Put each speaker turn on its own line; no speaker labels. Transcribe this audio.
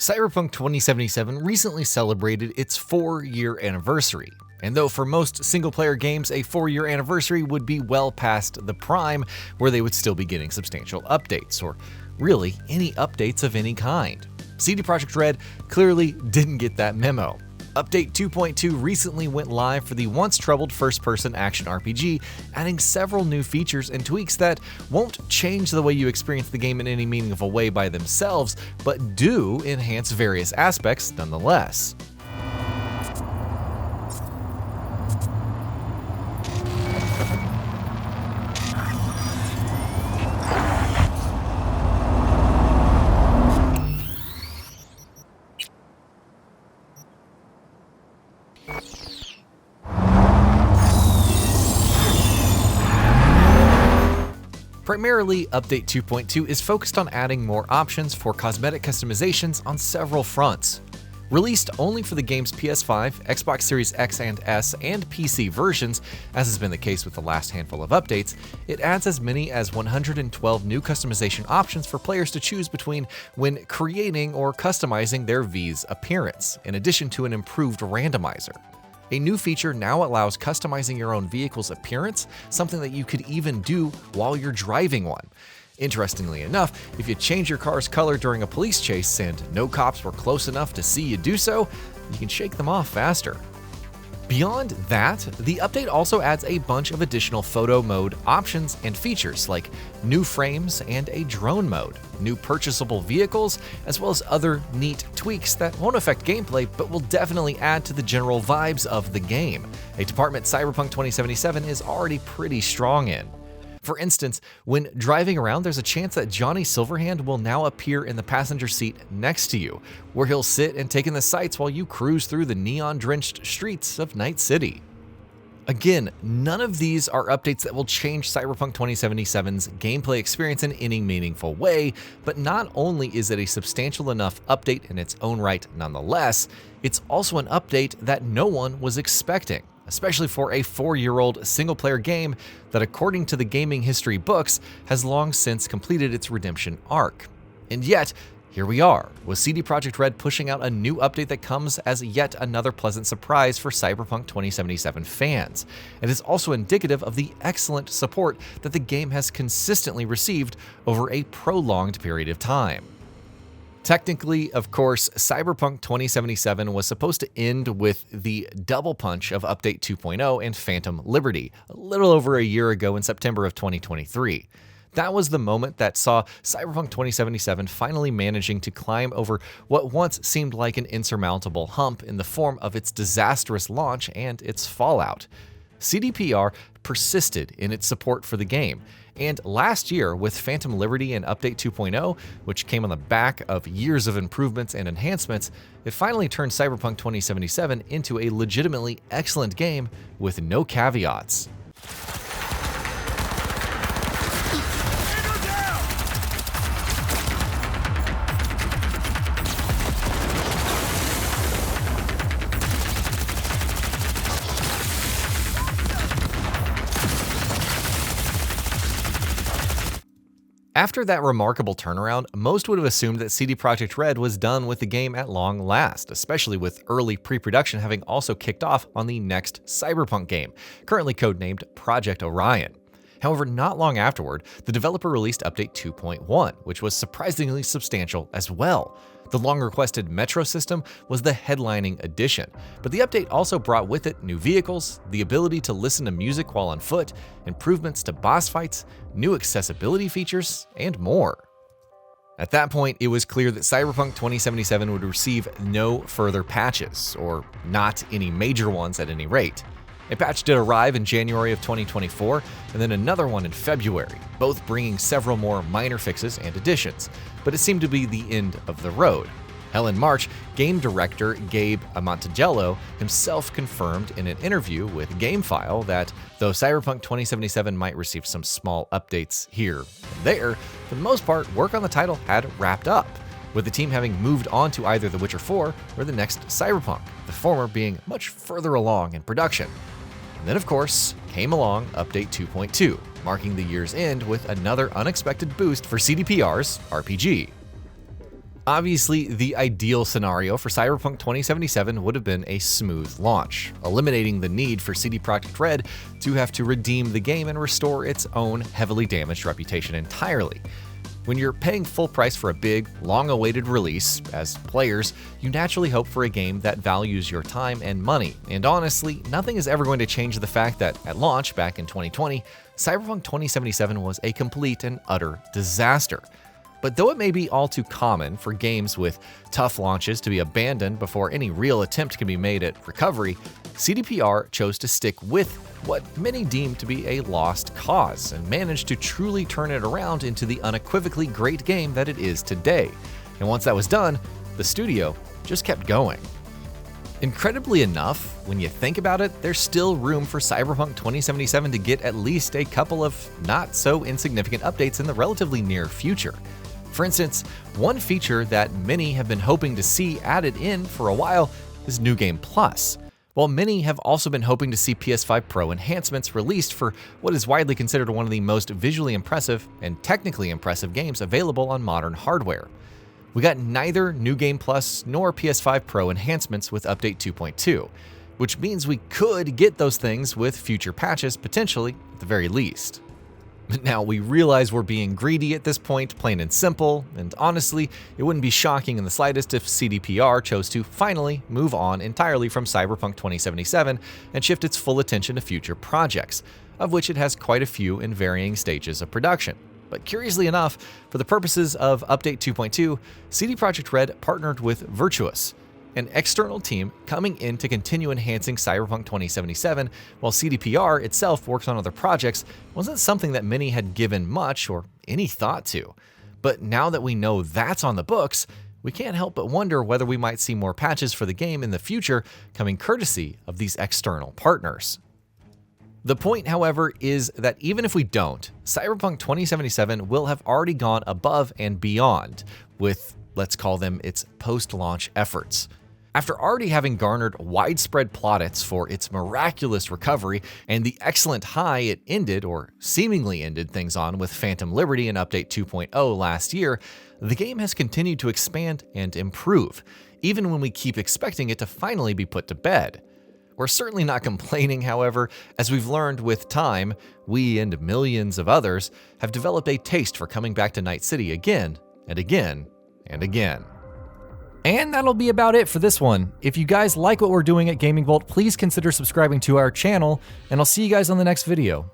Cyberpunk 2077 recently celebrated its 4-year anniversary, and though for most single-player games a 4-year anniversary would be well past the prime where they would still be getting substantial updates, or really any updates of any kind, CD Projekt RED clearly didn't get that memo. Update 2.2 recently went live for the once-troubled first-person action RPG, adding several new features and tweaks that won't change the way you experience the game in any meaningful way by themselves, but do enhance various aspects nonetheless. Primarily, Update 2.2 is focused on adding more options for cosmetic customizations on several fronts. Released only for the game's PS5, Xbox Series X and S, and PC versions, as has been the case with the last handful of updates, it adds as many as 112 new customization options for players to choose between when creating or customizing their V's appearance, in addition to an improved randomizer. A new feature now allows customizing your own vehicle's appearance, something that you could even do while you're driving one. Interestingly enough, if you change your car's color during a police chase and no cops were close enough to see you do so, you can shake them off faster. Beyond that, the update also adds a bunch of additional photo mode options and features like new frames and a drone mode, new purchasable vehicles, as well as other neat tweaks that won't affect gameplay but will definitely add to the general vibes of the game, a department Cyberpunk 2077 is already pretty strong in. For instance, when driving around, there's a chance that Johnny Silverhand will now appear in the passenger seat next to you, where he'll sit and take in the sights while you cruise through the neon-drenched streets of Night City. Again, none of these are updates that will change Cyberpunk 2077's gameplay experience in any meaningful way, but not only is it a substantial enough update in its own right nonetheless, it's also an update that no one was expecting, especially for a 4-year-old single-player game that, according to the gaming history books, has long since completed its redemption arc. And yet, here we are, with CD Projekt RED pushing out a new update that comes as yet another pleasant surprise for Cyberpunk 2077 fans, and is also indicative of the excellent support that the game has consistently received over a prolonged period of time. Technically, of course, Cyberpunk 2077 was supposed to end with the double punch of Update 2.0 and Phantom Liberty, a little over a year ago in September of 2023. That was the moment that saw Cyberpunk 2077 finally managing to climb over what once seemed like an insurmountable hump in the form of its disastrous launch and its fallout. CDPR persisted in its support for the game, and last year, with Phantom Liberty and Update 2.0, which came on the back of years of improvements and enhancements, it finally turned Cyberpunk 2077 into a legitimately excellent game with no caveats. After that remarkable turnaround, most would have assumed that CD Projekt RED was done with the game at long last, especially with early pre-production having also kicked off on the next Cyberpunk game, currently codenamed Project Orion. However, not long afterward, the developer released Update 2.1, which was surprisingly substantial as well. The long-requested Metro system was the headlining addition, but the update also brought with it new vehicles, the ability to listen to music while on foot, improvements to boss fights, new accessibility features, and more. At that point, it was clear that Cyberpunk 2077 would receive no further patches, or not any major ones at any rate. A patch did arrive in January of 2024, and then another one in February, both bringing several more minor fixes and additions, but it seemed to be the end of the road. Hell, in March, game director Gabe Amontigello himself confirmed in an interview with GameFile that though Cyberpunk 2077 might receive some small updates here and there, for the most part, work on the title had wrapped up, with the team having moved on to either The Witcher 4 or the next Cyberpunk, the former being much further along in production. And then, of course, came along Update 2.2, marking the year's end with another unexpected boost for CDPR's RPG. Obviously, the ideal scenario for Cyberpunk 2077 would have been a smooth launch, eliminating the need for CD Projekt RED to have to redeem the game and restore its own heavily damaged reputation entirely. When you're paying full price for a big, long-awaited release, as players, you naturally hope for a game that values your time and money, and honestly, nothing is ever going to change the fact that, at launch back in 2020, Cyberpunk 2077 was a complete and utter disaster. But though it may be all too common for games with tough launches to be abandoned before any real attempt can be made at recovery, CDPR chose to stick with what many deemed to be a lost cause and managed to truly turn it around into the unequivocally great game that it is today. And once that was done, the studio just kept going. Incredibly enough, when you think about it, there's still room for Cyberpunk 2077 to get at least a couple of not so insignificant updates in the relatively near future. For instance, one feature that many have been hoping to see added in for a while is New Game Plus, while many have also been hoping to see PS5 Pro enhancements released for what is widely considered one of the most visually impressive and technically impressive games available on modern hardware. We got neither New Game Plus nor PS5 Pro enhancements with Update 2.2, which means we could get those things with future patches potentially at the very least. Now, we realize we're being greedy at this point, plain and simple, and honestly, it wouldn't be shocking in the slightest if CDPR chose to finally move on entirely from Cyberpunk 2077 and shift its full attention to future projects, of which it has quite a few in varying stages of production. But curiously enough, for the purposes of Update 2.2, CD Projekt RED partnered with Virtuous, an external team coming in to continue enhancing Cyberpunk 2077, while CDPR itself works on other projects, wasn't something that many had given much or any thought to. But now that we know that's on the books, we can't help but wonder whether we might see more patches for the game in the future coming courtesy of these external partners. The point, however, is that even if we don't, Cyberpunk 2077 will have already gone above and beyond with, let's call them, its post-launch efforts. After already having garnered widespread plaudits for its miraculous recovery and the excellent high it ended, or seemingly ended, things on with Phantom Liberty and Update 2.0 last year, the game has continued to expand and improve, even when we keep expecting it to finally be put to bed. We're certainly not complaining, however, as we've learned with time, we and millions of others have developed a taste for coming back to Night City again and again and again. And that'll be about it for this one. If you guys like what we're doing at GamingBolt, please consider subscribing to our channel, and I'll see you guys on the next video.